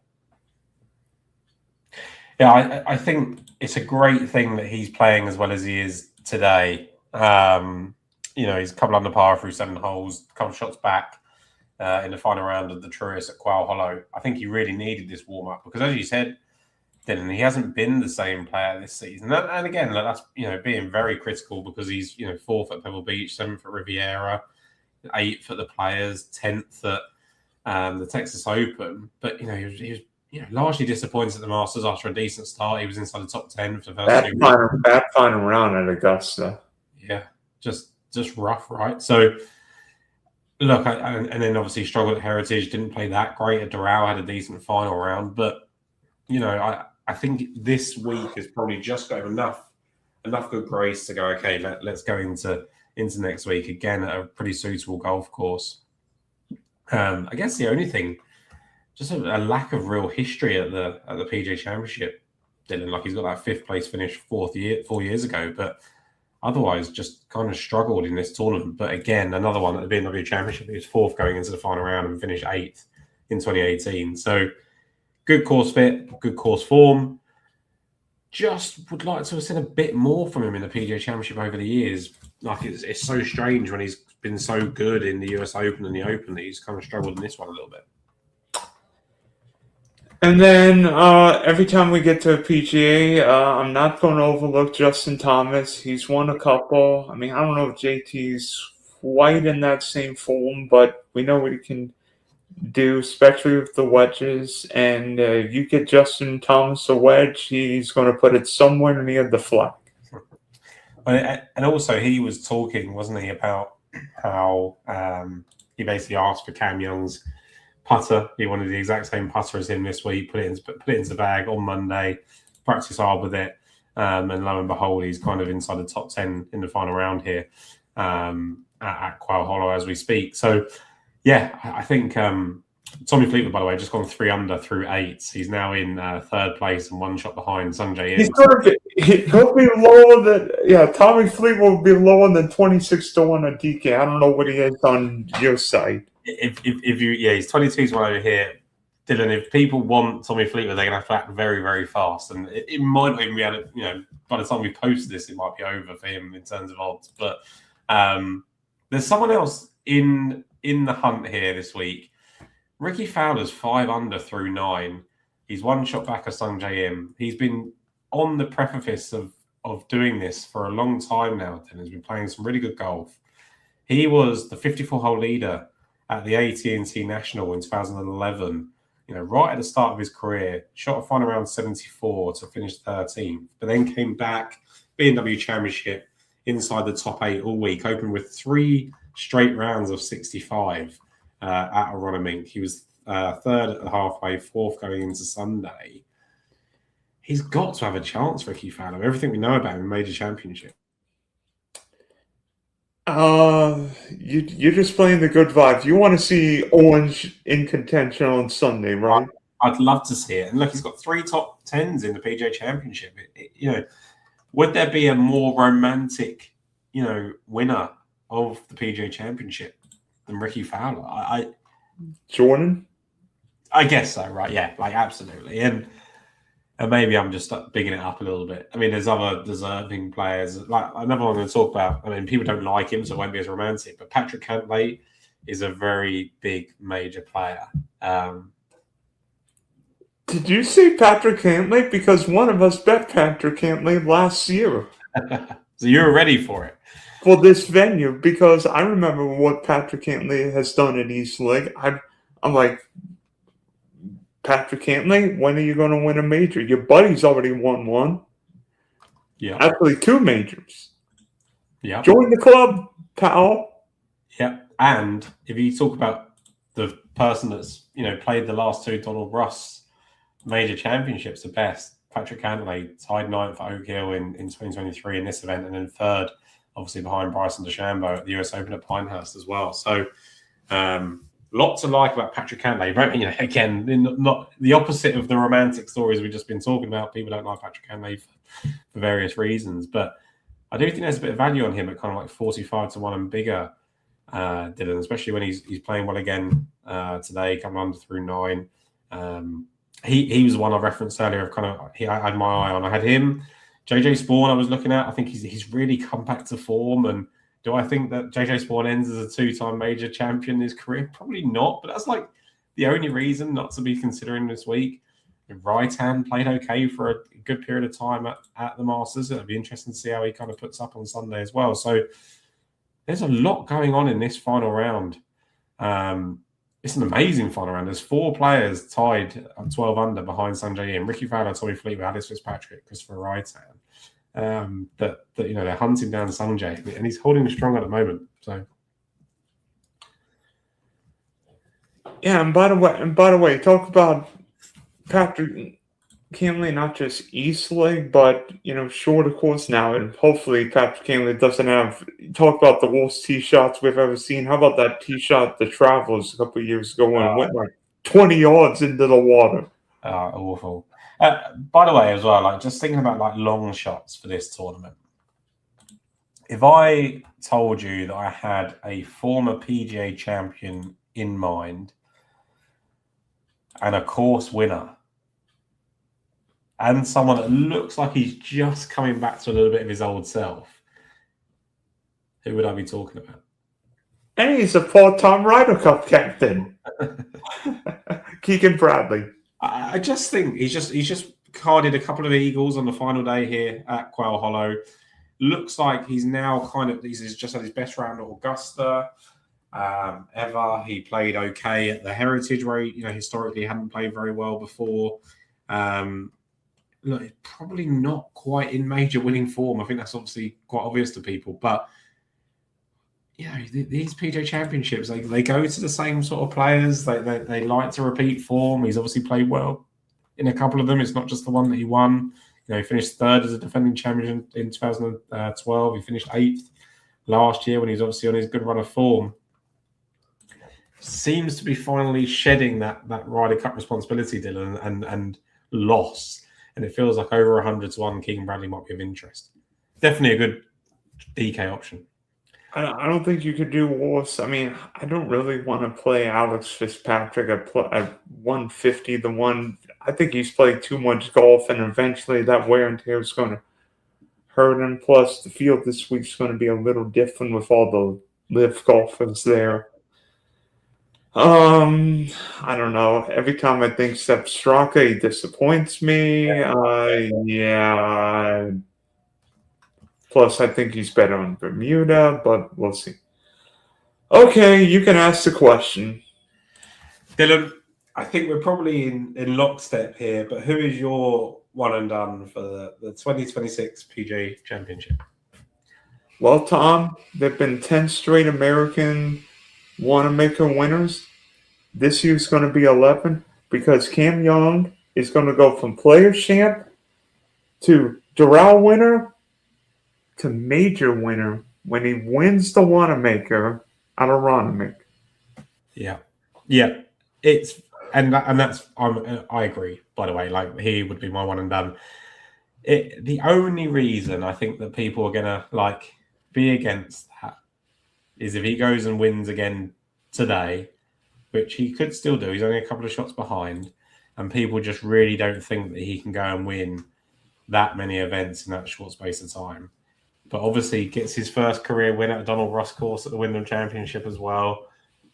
Yeah, I think it's a great thing that he's playing as well as he is today. He's a couple under par through 7 holes, a couple of shots back in the final round of the Truist at Quail Hollow. I think he really needed this warm-up because, as you said, Dylan, he hasn't been the same player this season. And again, that's being very critical because he's 4th at Pebble Beach, 7th at Riviera, 8th at the Players, 10th at the Texas Open. But he was largely disappointed at the Masters after a decent start. He was inside the top 10 for the first bad final round at Augusta. Yeah, just rough, right? So, look, and then obviously struggled at Heritage, didn't play that great at Doral, had a decent final round. But, I think this week has probably just got enough good grace to go, okay, let's go into next week again at a pretty suitable golf course. I guess the only thing, just a lack of real history at the PGA Championship. Dylan, he's got that 5th place finish 4 years ago, but otherwise just kind of struggled in this tournament. But again, another one at the BMW Championship, he was 4th going into the final round and finished 8th in 2018. So good course fit, good course form. Just would like to have seen a bit more from him in the PGA Championship over the years. It's so strange when he's been so good in the US Open and the Open that he's kind of struggled in this one a little bit. And then every time we get to a PGA, I'm not going to overlook Justin Thomas. He's won a couple. I mean, I don't know if JT's quite in that same form, but we know what he can do, especially with the wedges. And you get Justin Thomas a wedge, he's going to put it somewhere near the flag. And also, he was talking, wasn't he, about how he basically asked for Cam Young's putter. He wanted the exact same putter as him this week. Put it into the bag on Monday. Practice hard with it, and lo and behold, he's kind of inside the top 10 in the final round here at Quail Hollow as we speak. So, yeah, I think Tommy Fleetwood, by the way, just gone 3 under through 8. He's now in third place and 1 shot behind Sungjae Im. He'll be lower than Tommy Fleetwood will be lower than 26 to 1 on DK. I don't know what he is on your side. If you he's 22 to 1 over here. Dylan, if people want Tommy Fleetwood, they're going to have to act very, very fast, and it might not even be able to, by the time we post this, it might be over for him in terms of odds. But there's someone else in the hunt here this week. Ricky Fowler's 5 under through 9. He's 1 shot back of Sungjae Im. He's been on the precipice of doing this for a long time now. Dylan has been playing some really good golf. He was the 54-hole leader at the AT&T National in 2011. Right at the start of his career, shot a final round 74 to finish 13th, but then came back, BMW Championship, inside the top 8 all week, opened with 3 straight rounds of 65 at Wanamaker. He was third at the halfway, 4th going into Sunday. He's got to have a chance, Ricky Fowler. Everything we know about him in major championship. You're just playing the good vibes. You want to see Orange in contention on Sunday, right? I'd love to see it. And look, he's got 3 top 10s in the PGA Championship. Would there be a more romantic, winner of the PGA Championship than Ricky Fowler? Jordan? I guess so, right? Yeah, absolutely. And maybe I'm just bigging it up a little bit. I mean, there's other deserving players. Another one I'm going to talk about. I mean, people don't like him, so it won't be as romantic. But Patrick Cantlay is a very big major player. Did you see Patrick Cantlay? Because one of us bet Patrick Cantlay last year. So you were ready for it? For this venue, because I remember what Patrick Cantlay has done at East Lake. I'm like, Patrick Cantlay, when are you going to win a major? Your buddy's already won 1. Yeah. Actually, 2 majors. Yeah. Join the club, pal. Yeah. And if you talk about the person that's, played the last 2 Donald Ross major championships the best, Patrick Cantlay tied 9th at Oak Hill in 2023 in this event, and then 3rd, obviously behind Bryson DeChambeau at the US Open at Pinehurst as well. So, lot to like about Patrick Cantlay. Again, not the opposite of the romantic stories we've just been talking about. People don't like Patrick Cantlay for various reasons, but I do think there's a bit of value on him at kind of like 45 to 1 and bigger, Dylan, especially when he's playing well again today, coming under through 9. He was one I referenced earlier of I had my eye on. I had him, JJ Spawn I was looking at. I think he's really come back to form. And do I think that JJ Spawn ends as a 2-time major champion in his career? Probably not, but that's like the only reason not to be considering this week. Raitan played okay for a good period of time at the Masters. It'll be interesting to see how he kind of puts up on Sunday as well. So there's a lot going on in this final round. It's an amazing final round. There's 4 players tied at 12 under behind Sungjae Im. Ricky Fowler, Tommy Fleetwood, Alice Fitzpatrick, Christopher Raitan. That they're hunting down Sungjae, and he's holding strong at the moment. So yeah, and by the way, talk about Patrick Cantlay, not just East Lake, but shorter course now, and hopefully Patrick Cantlay doesn't have. Talk about the worst tee shots we've ever seen. How about that tee shot the Travelers a couple of years ago when it went like 20 yards into the water? Awful. By the way, as well, just thinking about long shots for this tournament. If I told you that I had a former PGA champion in mind and a course winner and someone that looks like he's just coming back to a little bit of his old self, who would I be talking about? And he's a 4-time Ryder Cup captain. Keegan Bradley. I just think he's just carded a couple of eagles on the final day here at Quail Hollow. Looks like he's now he's just had his best round at Augusta ever. He played okay at the Heritage, where he, historically hadn't played very well before. Look, probably not quite in major winning form. I think that's obviously quite obvious to people, but these PGA Championships, they go to the same sort of players. They like to repeat form. He's obviously played well in a couple of them. It's not just the one that he won. He finished third as a defending champion in 2012. He finished 8th last year when he's obviously on his good run of form. Seems to be finally shedding that Ryder Cup responsibility, Dylan, and loss. And it feels like over 100-1 Keegan Bradley might be of interest. Definitely a good DK option. I don't think you could do worse. I mean, I don't really want to play Alex Fitzpatrick at 150. I think he's played too much golf, and eventually that wear and tear is going to hurt him. Plus, the field this week is going to be a little different with all the live golfers there. I don't know. Every time I think Sepp Straka, he disappoints me. Yeah. Plus, I think he's better on Bermuda, but we'll see. Okay, you can ask the question. Dylan, I think we're probably in lockstep here, but who is your one and done for the 2026 PGA Championship? Well, Tom, there have been 10 straight American Wanamaker winners. This year's going to be 11 because Cam Young is going to go from Players Champ to Doral winner to major winner when he wins the Wanamaker out of Wanamaker. Yeah. It's and that's I agree. By the way, like he would be my one and done. The only reason I think that people are gonna like be against that is if he goes and wins again today, which he could still do. He's only a couple of shots behind, and people just really don't think that he can go and win that many events in that short space of time. But obviously, gets his first career win at a Donald Ross course at the Wyndham Championship as well.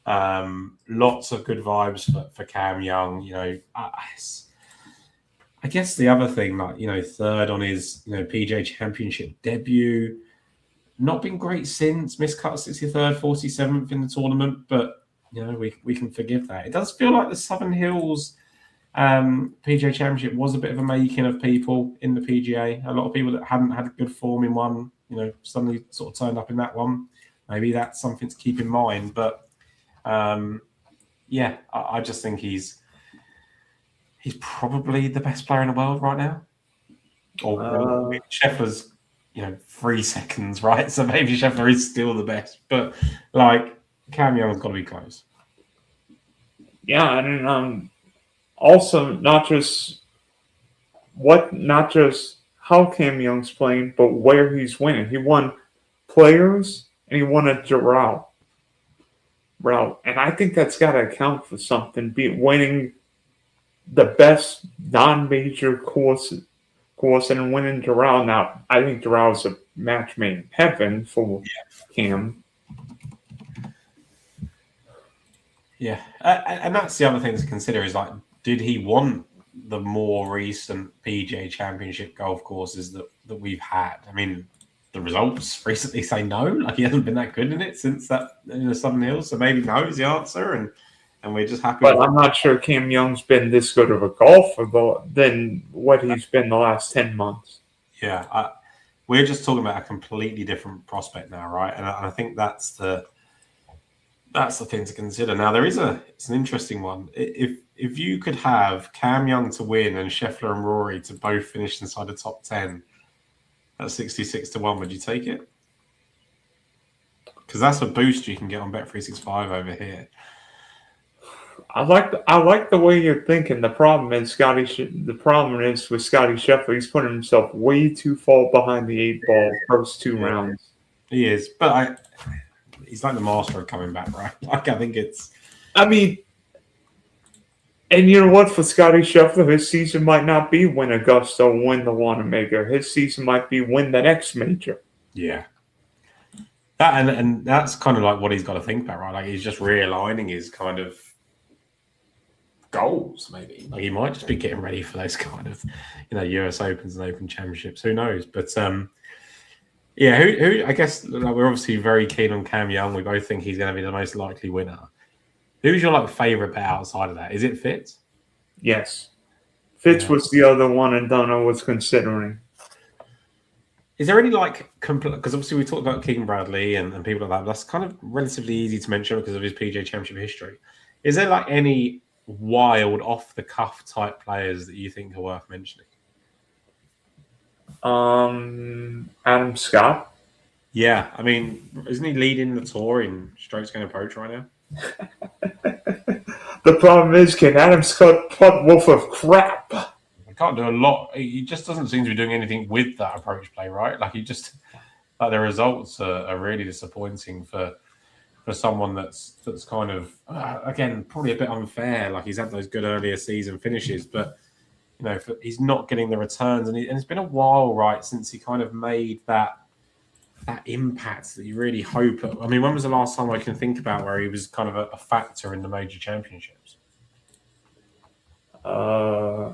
Lots of good vibes for Cam Young. I guess the other thing, third on his PGA Championship debut, not been great since. Miscut 63rd, 47th in the tournament, but we can forgive that. It does feel like the Southern Hills PGA Championship was a bit of a making of people in the PGA. A lot of people that hadn't had good form in one, suddenly sort of turned up in that one. Maybe that's something to keep in mind. But I just think he's probably the best player in the world right now. Or Scheffler's, 3 seconds, right? So maybe Scheffler is still the best. But Cam Young's got to be close. Yeah, and also not just how Cam Young's playing, but where he's winning. He won Players and he won a Doral route, and I think that's got to account for something. Winning the best non-major course and winning Doral. Now, I think Doral is a match made in heaven for Cam. Yeah, and that's the other thing to consider is did he want the more recent PGA Championship golf courses that we've had? I mean, the results recently say no. He hasn't been that good in it since that in the Southern Hills. So maybe no is the answer, and we're just happy. But I'm not sure Cam Young's been this good of a golfer than what he's been the last 10 months. Yeah, we're just talking about a completely different prospect now, right? And I think that's the thing to consider. Now, it's an interesting one. If you could have Cam Young to win and Scheffler and Rory to both finish inside the top 10 at 66-1, would you take it? Because that's a boost you can get on Bet365 over here. I like the way you're thinking. The problem is with Scotty Scheffler, he's putting himself way too far behind the 8 ball first 2 rounds. He is, but he's like the master of coming back, right? I think it's. And you know what? For Scotty Scheffler, his season might not be win Augusta or win the Wanamaker. His season might be win the next major. Yeah. That and that's kind of like what he's got to think about, right? He's just realigning his kind of goals, maybe. He might just be getting ready for those kind of, US Opens and Open Championships. Who knows? But who I guess we're obviously very keen on Cam Young. We both think he's going to be the most likely winner. Who's your favorite bet outside of that? Is it Fitz? Yes. Fitz was the other one and done I was considering. Is there any because obviously we talked about King Bradley and people like that. That's kind of relatively easy to mention because of his PGA Championship history. Is there any wild off the cuff type players that you think are worth mentioning? Adam Scott. Yeah, I mean, isn't he leading the tour in strokes gained approach right now? The problem is, can Adam Scott putt worth of crap? He can't do a lot. He just doesn't seem to be doing anything with that approach play, right? The results are really disappointing for someone that's kind of again probably a bit unfair. Like he's had those good earlier season finishes, but he's not getting the returns, and it's been a while, right, since he kind of made that impact that you really hope. I mean, when was the last time I can think about where he was kind of a factor in the major championships? I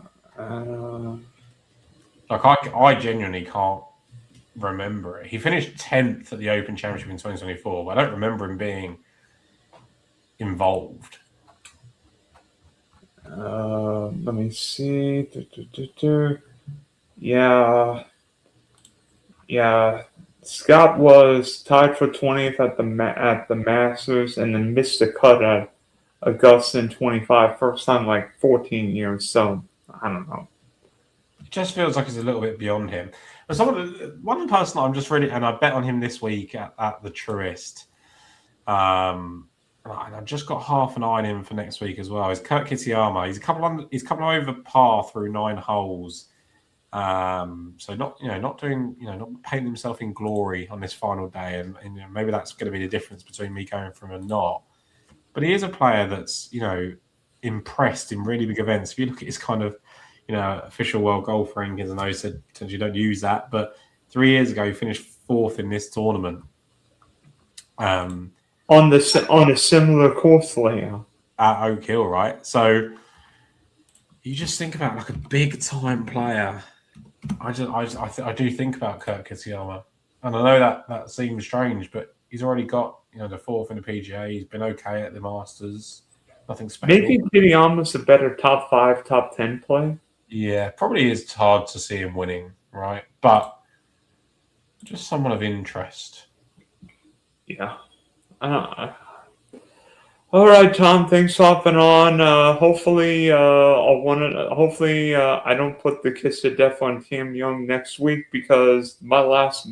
genuinely can't remember it. He finished 10th at the Open Championship in 2024, but I don't remember him being involved. Let me see. Yeah. Scott was tied for 20th at the Masters, and then missed the cut at Augusta in 25, first time in 14 years. So I don't know. It just feels like it's a little bit beyond him. But one person I'm just really, and I bet on him this week at the Truist. And I've just got half an eye on him for next week as well. Is Kurt Kitayama. He's coming over par through 9 holes. So not painting himself in glory on this final day, and maybe that's going to be the difference between me going from and not. But he is a player that's impressed in really big events. If you look at his kind of official world golf rankings, I know he said potentially don't use that, but 3 years ago he finished 4th in this tournament. On a similar course layout at Oak Hill, right? So you just think about a big time player. I do think about Kurt Kitayama, and I know that seems strange, but he's already got the 4th in the PGA. He's been okay at the Masters. Nothing special. Maybe Kitayama's a better top 5, top 10 player. Yeah, probably is hard to see him winning, right? But just someone of interest. Yeah. All right, Tom. Thanks for hopping on. Hopefully, I don't put the kiss of death on Cam Young next week, because my last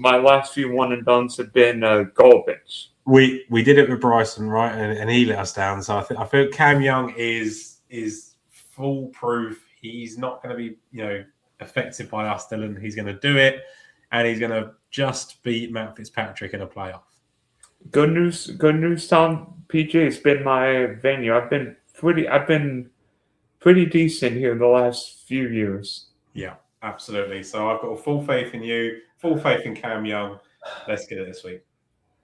few one and dones have been garbage. We did it with Bryson, right, and he let us down. So I feel Cam Young is foolproof. He's not going to be affected by us, Dylan. He's going to do it, and he's going to just beat Matt Fitzpatrick in a playoff. Good news, Tom. PGA's been my venue. I've been pretty decent here the last few years. Yeah, absolutely. So I've got full faith in you, full faith in Cam Young. Let's get it this week.